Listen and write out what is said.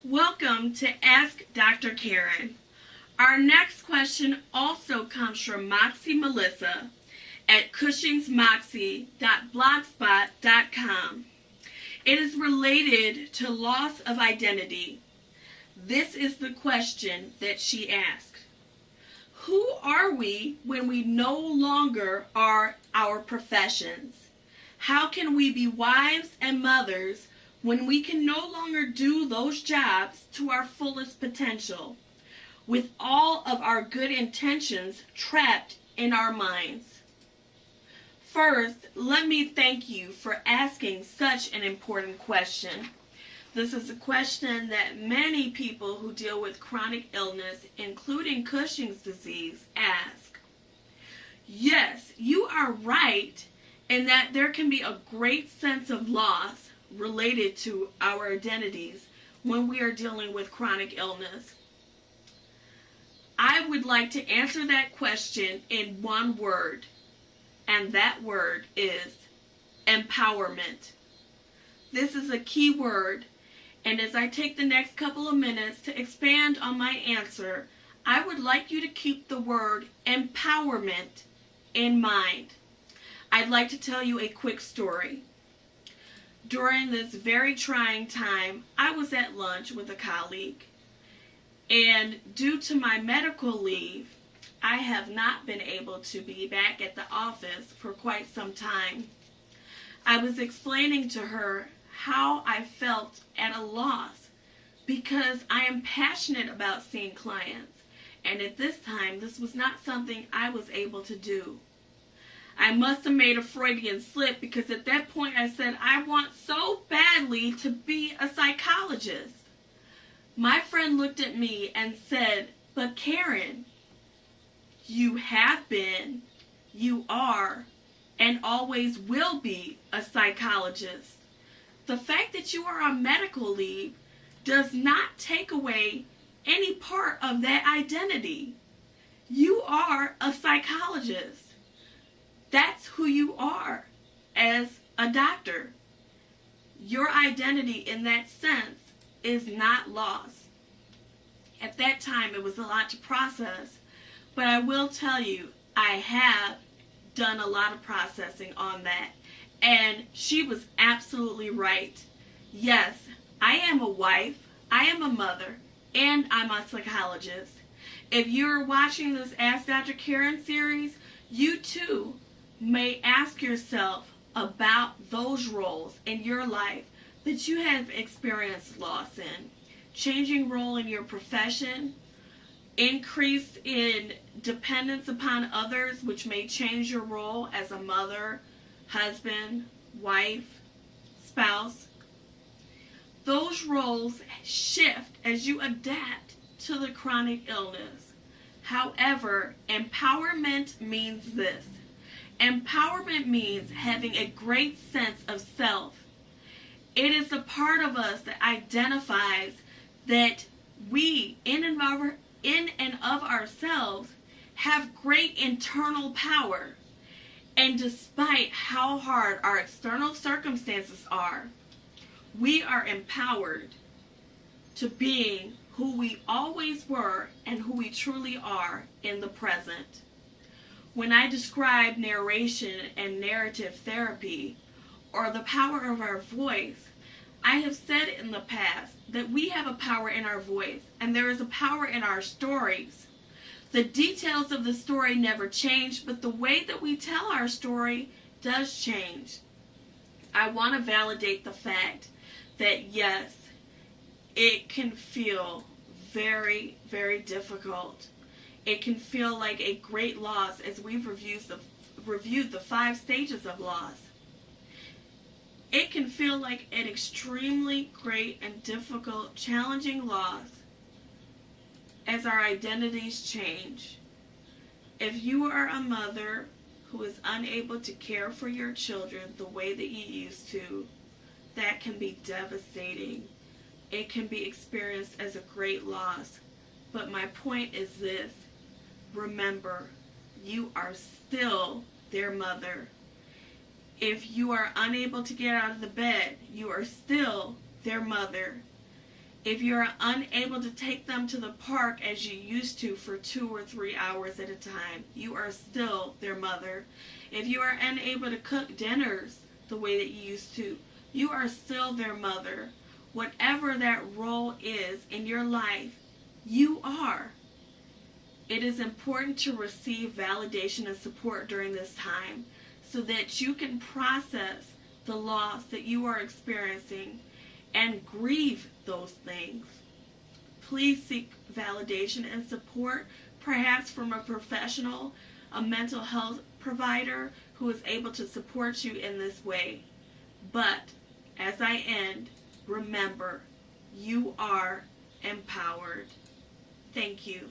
Welcome to Ask Dr. Karen. Our next question also comes from Moxie Melissa at cushingsmoxie.blogspot.com. It is related to loss of identity. This is the question that she asked. Who are we when we no longer are our professions? How can we be wives and mothers when we can no longer do those jobs to our fullest potential, with all of our good intentions trapped in our minds? First, let me thank you for asking such an important question. This is a question that many people who deal with chronic illness, including Cushing's disease, ask. Yes, you are right in that there can be a great sense of loss related to our identities when we are dealing with chronic illness. I would like to answer that question in one word, and that word is empowerment. This is a key word, and as I take the next couple of minutes to expand on my answer, I would like you to keep the word empowerment in mind. I'd like to tell you a quick story. During this very trying time, I was at lunch with a colleague, and due to my medical leave, I have not been able to be back at the office for quite some time. I was explaining to her how I felt at a loss because I am passionate about seeing clients, and at this time, this was not something I was able to do. I must have made a Freudian slip because at that point I said, I want so badly to be a psychologist. My friend looked at me and said, but Karen, you have been, you are, and always will be a psychologist. The fact that you are on medical leave does not take away any part of that identity. You are a psychologist. That's who you are as a doctor. Your identity in that sense is not lost. At that time, it was a lot to process, but I will tell you, I have done a lot of processing on that, and she was absolutely right. Yes, I am a wife, I am a mother, and I'm a psychologist. If you're watching this Ask Dr. Karen series, you too may ask yourself about those roles in your life that you have experienced loss in. Changing role in your profession, increase in dependence upon others, which may change your role as a mother, husband, wife, spouse. Those roles shift as you adapt to the chronic illness. However, empowerment means this. Empowerment means having a great sense of self. It is the part of us that identifies that we, in and of ourselves, have great internal power. And despite how hard our external circumstances are, we are empowered to being who we always were and who we truly are in the present. When I describe narration and narrative therapy, or the power of our voice, I have said in the past that we have a power in our voice, and there is a power in our stories. The details of the story never change, but the way that we tell our story does change. I want to validate the fact that yes, it can feel very, very difficult. It can feel like a great loss as we've reviewed the 5 stages of loss. It can feel like an extremely great and difficult, challenging loss as our identities change. If you are a mother who is unable to care for your children the way that you used to, that can be devastating. It can be experienced as a great loss. But my point is this. Remember, you are still their mother. If you are unable to get out of the bed, you are still their mother. If you are unable to take them to the park as you used to for 2 or 3 hours at a time, you are still their mother. If you are unable to cook dinners the way that you used to, you are still their mother. Whatever that role is in your life, you are. It is important to receive validation and support during this time so that you can process the loss that you are experiencing and grieve those things. Please seek validation and support, perhaps from a professional, a mental health provider who is able to support you in this way. But as I end, remember, you are empowered. Thank you.